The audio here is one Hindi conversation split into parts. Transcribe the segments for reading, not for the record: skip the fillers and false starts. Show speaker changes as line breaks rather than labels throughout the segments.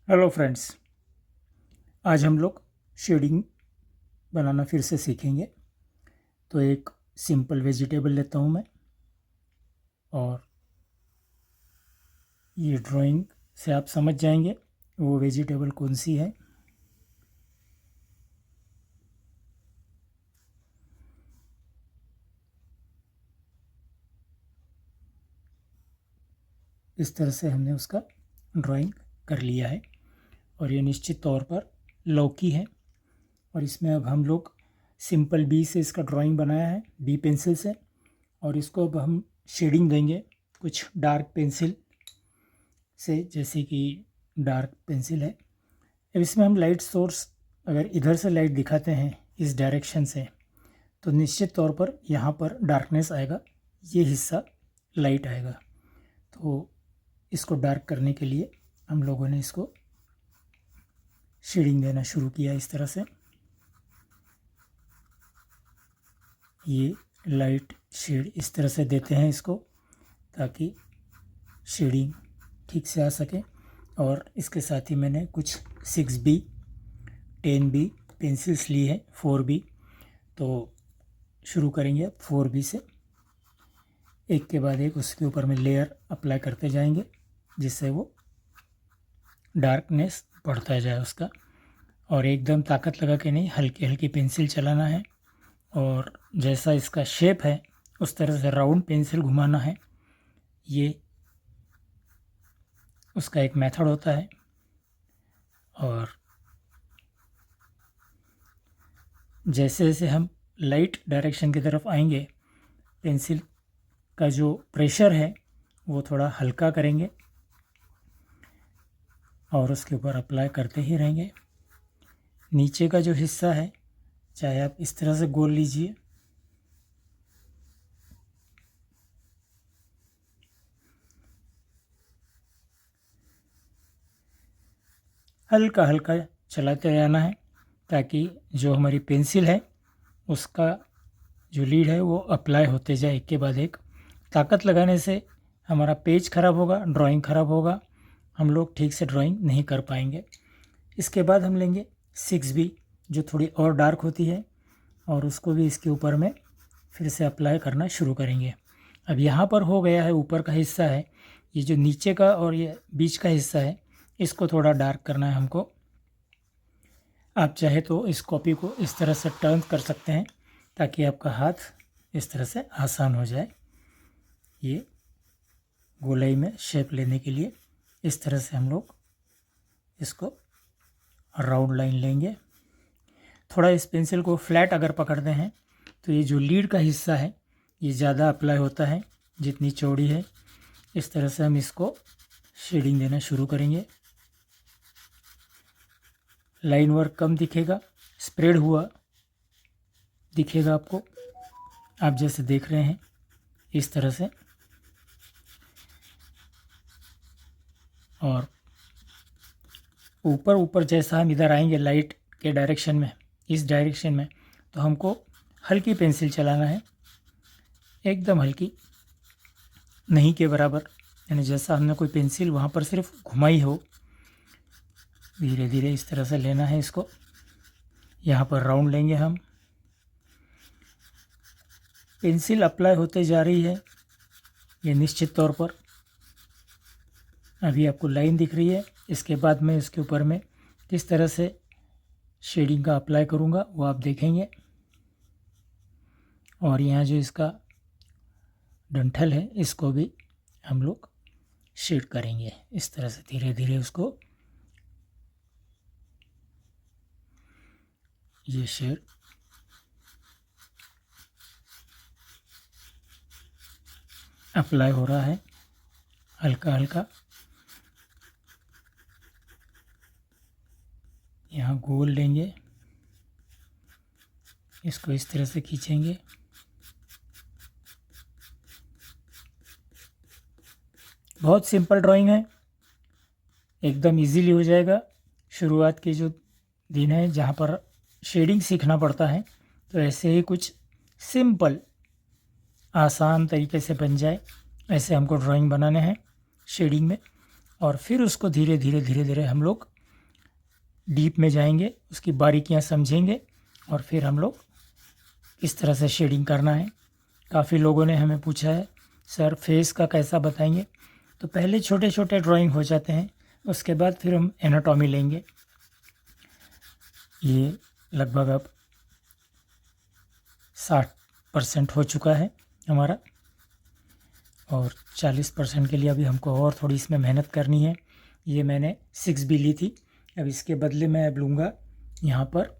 हेलो फ्रेंड्स, आज हम लोग शेडिंग बनाना फिर से सीखेंगे। तो एक सिंपल वेजिटेबल लेता हूँ मैं, और ये ड्राइंग से आप समझ जाएंगे वो वेजिटेबल कौन सी है। इस तरह से हमने उसका ड्राइंग कर लिया है, और ये निश्चित तौर पर लौकी है। और इसमें अब हम लोग सिंपल बी से इसका ड्राइंग बनाया है, बी पेंसिल से, और इसको अब हम शेडिंग देंगे कुछ डार्क पेंसिल से, जैसे कि डार्क पेंसिल है। अब इसमें हम लाइट सोर्स, अगर इधर से लाइट दिखाते हैं इस डायरेक्शन से, तो निश्चित तौर पर यहाँ पर डार्कनेस आएगा, ये हिस्सा लाइट आएगा। तो इसको डार्क करने के लिए हम लोगों ने इसको शेडिंग देना शुरू किया इस तरह से। ये लाइट शेड इस तरह से देते हैं इसको, ताकि शेडिंग ठीक से आ सके। और इसके साथ ही मैंने कुछ 6B 10B पेंसिल्स ली है, 4B। तो शुरू करेंगे अब 4B से, एक के बाद एक उसके ऊपर में लेयर अप्लाई करते जाएंगे, जिससे वो डार्कनेस बढ़ता जाए उसका। और एकदम ताकत लगा के नहीं, हल्की हल्की पेंसिल चलाना है, और जैसा इसका शेप है उस तरह से राउंड पेंसिल घुमाना है। ये उसका एक मेथड होता है। और जैसे जैसे हम लाइट डायरेक्शन की तरफ आएंगे, पेंसिल का जो प्रेशर है वो थोड़ा हल्का करेंगे, और उसके ऊपर अप्लाई करते ही रहेंगे। नीचे का जो हिस्सा है, चाहे आप इस तरह से गोल लीजिए, हल्का हल्का चलाते रहना है, ताकि जो हमारी पेंसिल है उसका जो लीड है वो अप्लाई होते जाए एक के बाद एक। ताकत लगाने से हमारा पेज ख़राब होगा, ड्राइंग ख़राब होगा, हम लोग ठीक से ड्राइंग नहीं कर पाएंगे। इसके बाद हम लेंगे 6B, जो थोड़ी और डार्क होती है, और उसको भी इसके ऊपर में फिर से अप्लाई करना शुरू करेंगे। अब यहाँ पर हो गया है, ऊपर का हिस्सा है, ये जो नीचे का और ये बीच का हिस्सा है, इसको थोड़ा डार्क करना है हमको। आप चाहे तो इस कॉपी को इस तरह से टर्न कर सकते हैं, ताकि आपका हाथ इस तरह से आसान हो जाए। ये गोलाई में शेप लेने के लिए इस तरह से हम लोग इसको राउंड लाइन लेंगे। थोड़ा इस पेंसिल को फ्लैट अगर पकड़ते हैं तो ये जो लीड का हिस्सा है ये ज़्यादा अप्लाई होता है जितनी चौड़ी है। इस तरह से हम इसको शेडिंग देना शुरू करेंगे। लाइन वर्क कम दिखेगा, स्प्रेड हुआ दिखेगा आपको, आप जैसे देख रहे हैं इस तरह से। और ऊपर ऊपर जैसा हम इधर आएंगे लाइट के डायरेक्शन में, इस डायरेक्शन में, तो हमको हल्की पेंसिल चलाना है, एकदम हल्की, नहीं के बराबर, यानी जैसा हमने कोई पेंसिल वहाँ पर सिर्फ घुमाई हो, धीरे धीरे इस तरह से लेना है इसको। यहाँ पर राउंड लेंगे हम, पेंसिल अप्लाई होते जा रही है ये निश्चित तौर पर। अभी आपको लाइन दिख रही है, इसके बाद मैं इसके ऊपर में किस तरह से शेडिंग का अप्लाई करूँगा वो आप देखेंगे। और यहाँ जो इसका डंठल है इसको भी हम लोग शेड करेंगे इस तरह से, धीरे धीरे उसको ये शेड अप्लाई हो रहा है हल्का हल्का। यहाँ गोल लेंगे, इसको इस तरह से खींचेंगे, बहुत सिंपल ड्राइंग है, एकदम इजीली हो जाएगा। शुरुआत के जो दिन है जहाँ पर शेडिंग सीखना पड़ता है, तो ऐसे ही कुछ सिंपल आसान तरीके से बन जाए, ऐसे हमको ड्राइंग बनाने हैं शेडिंग में। और फिर उसको धीरे धीरे धीरे धीरे हम लोग डीप में जाएंगे, उसकी बारीकियां समझेंगे और फिर हम लोग इस तरह से शेडिंग करना है। काफ़ी लोगों ने हमें पूछा है सर फेस का कैसा बताएंगे, तो पहले छोटे छोटे ड्राइंग हो जाते हैं, उसके बाद फिर हम एनाटॉमी लेंगे। ये लगभग अब 60% हो चुका है हमारा, और 40% के लिए अभी हमको और थोड़ी इसमें मेहनत करनी है। ये मैंने 6B ली थी, अब इसके बदले मैं अब लूँगा यहाँ पर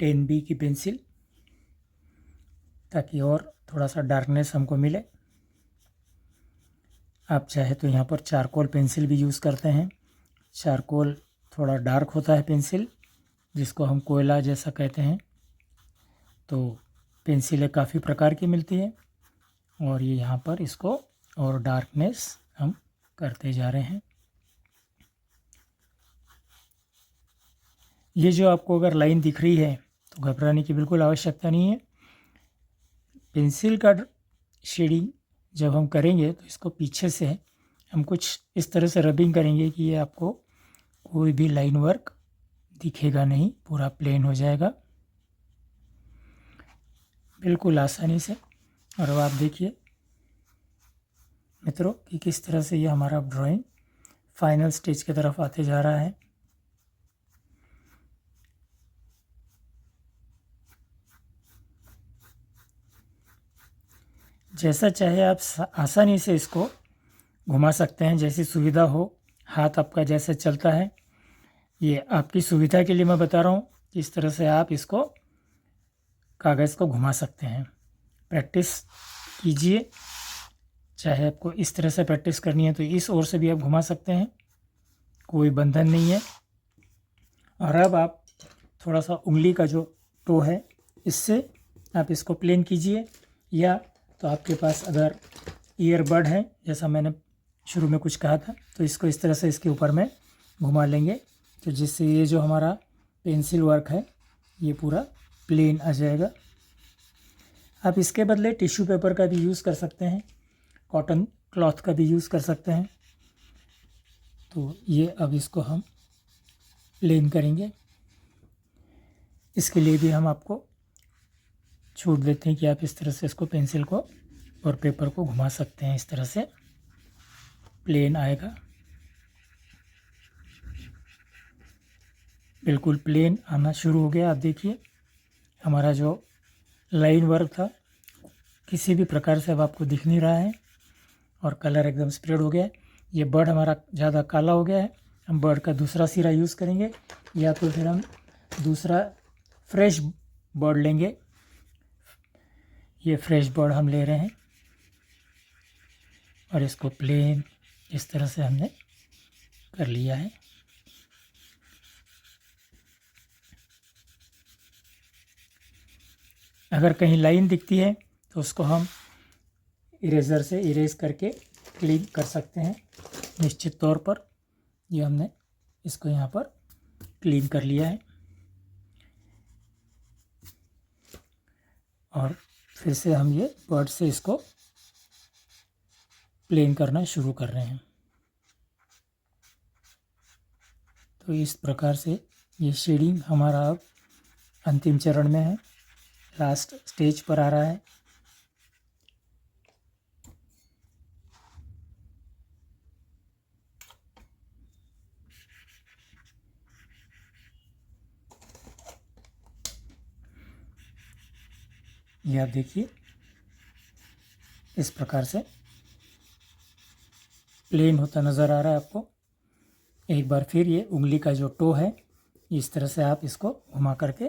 10B की पेंसिल, ताकि और थोड़ा सा डार्कनेस हमको मिले। आप चाहे तो यहाँ पर चारकोल पेंसिल भी यूज़ करते हैं। चारकोल थोड़ा डार्क होता है पेंसिल, जिसको हम कोयला जैसा कहते हैं। तो पेंसिलें काफ़ी प्रकार की मिलती है, और ये यहाँ पर इसको और डार्कनेस हम करते जा रहे हैं। ये जो आपको अगर लाइन दिख रही है तो घबराने की बिल्कुल आवश्यकता नहीं है। पेंसिल का शेडिंग जब हम करेंगे तो इसको पीछे से हम कुछ इस तरह से रबिंग करेंगे कि ये आपको कोई भी लाइन वर्क दिखेगा नहीं, पूरा प्लेन हो जाएगा बिल्कुल आसानी से। और अब आप देखिए मित्रों कि किस तरह से ये हमारा ड्राइंग फाइनल स्टेज की तरफ आते जा रहा है। जैसा चाहे आप आसानी से इसको घुमा सकते हैं, जैसी सुविधा हो। हाथ आपका जैसे चलता है, ये आपकी सुविधा के लिए मैं बता रहा हूँ कि इस तरह से आप इसको कागज़ को घुमा सकते हैं। प्रैक्टिस कीजिए, चाहे आपको इस तरह से प्रैक्टिस करनी है तो इस ओर से भी आप घुमा सकते हैं, कोई बंधन नहीं है। और अब आप थोड़ा सा उंगली का जो टो है इससे आप इसको प्लेन कीजिए, या तो आपके पास अगर ईयरबड है जैसा मैंने शुरू में कुछ कहा था, तो इसको इस तरह से इसके ऊपर में घुमा लेंगे, तो जिससे ये जो हमारा पेंसिल वर्क है ये पूरा प्लेन आ जाएगा। आप इसके बदले टिश्यू पेपर का भी यूज़ कर सकते हैं, कॉटन क्लॉथ का भी यूज़ कर सकते हैं। तो ये अब इसको हम प्लेन करेंगे। इसके लिए भी हम आपको छूट देते हैं कि आप इस तरह से इसको पेंसिल को और पेपर को घुमा सकते हैं, इस तरह से प्लेन आएगा। बिल्कुल प्लेन आना शुरू हो गया। आप देखिए हमारा जो लाइन वर्क था किसी भी प्रकार से अब आपको दिख नहीं रहा है, और कलर एकदम स्प्रेड हो गया है। ये बर्ड हमारा ज़्यादा काला हो गया है, हम बर्ड का दूसरा सिरा यूज़ करेंगे, या तो फिर हम दूसरा फ्रेश बर्ड लेंगे। ये फ्रेश बर्ड हम ले रहे हैं और इसको प्लेन इस तरह से हमने कर लिया है। अगर कहीं लाइन दिखती है तो उसको हम इरेज़र से इरेज करके क्लीन कर सकते हैं निश्चित तौर पर। ये हमने इसको यहाँ पर क्लीन कर लिया है, और फिर से हम ये बर्ड से इसको प्लेन करना शुरू कर रहे हैं। तो इस प्रकार से ये शेडिंग हमारा अब अंतिम चरण में है, लास्ट स्टेज पर आ रहा है। ये आप देखिए इस प्रकार से प्लेन होता नज़र आ रहा है आपको। एक बार फिर ये उंगली का जो टो है इस तरह से आप इसको घुमा करके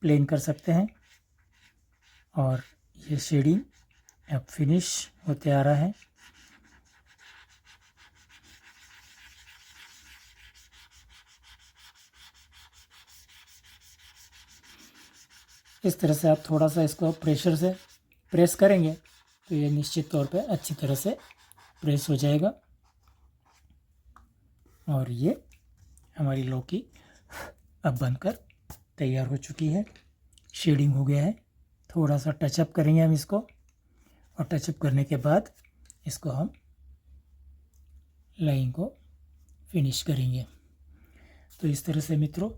प्लेन कर सकते हैं, और ये शेडिंग अब फिनिश होते आ रहा है। इस तरह से आप थोड़ा सा इसको प्रेशर से प्रेस करेंगे तो ये निश्चित तौर पे अच्छी तरह से प्रेस हो जाएगा, और ये हमारी लौकी अब बनकर तैयार हो चुकी है। शेडिंग हो गया है, थोड़ा सा टचअप करेंगे हम इसको, और टचअप करने के बाद इसको हम लाइन को फिनिश करेंगे। तो इस तरह से मित्रों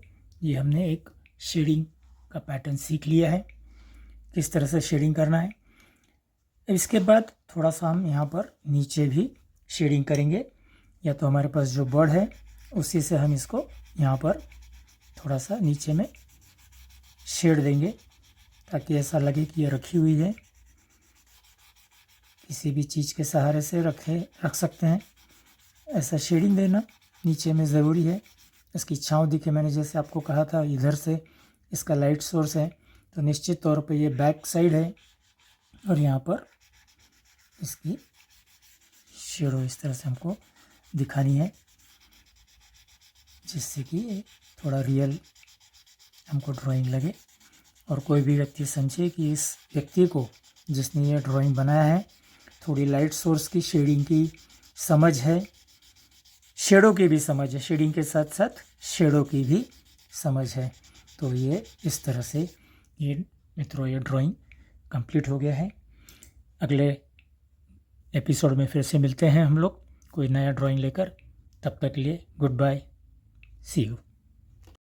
ये हमने एक शेडिंग का पैटर्न सीख लिया है, किस तरह से शेडिंग करना है। इसके बाद थोड़ा सा हम यहाँ पर नीचे भी शेडिंग करेंगे, या तो हमारे पास जो बर्ड है उसी से हम इसको यहाँ पर थोड़ा सा नीचे में शेड देंगे, ताकि ऐसा लगे कि ये रखी हुई है। किसी भी चीज़ के सहारे से रख सकते हैं। ऐसा शेडिंग देना नीचे में ज़रूरी है, इसकी छाँव दिखे। मैंने जैसे आपको कहा था इधर से इसका लाइट सोर्स है, तो निश्चित तौर पे ये बैक साइड है और यहाँ पर इसकी शेडो इस तरह से हमको दिखानी है, जिससे कि थोड़ा रियल हमको ड्राइंग लगे और कोई भी व्यक्ति समझे कि इस व्यक्ति को जिसने ये ड्राइंग बनाया है थोड़ी लाइट सोर्स की, शेडिंग की समझ है, शेडो की भी समझ है, शेडिंग के साथ साथ शेडो की भी समझ है। तो ये इस तरह से ये मित्रों ये ड्राइंग कंप्लीट हो गया है। अगले एपिसोड में फिर से मिलते हैं हम लोग कोई नया ड्राइंग लेकर। तब तक के लिए गुड बाय, सी यू।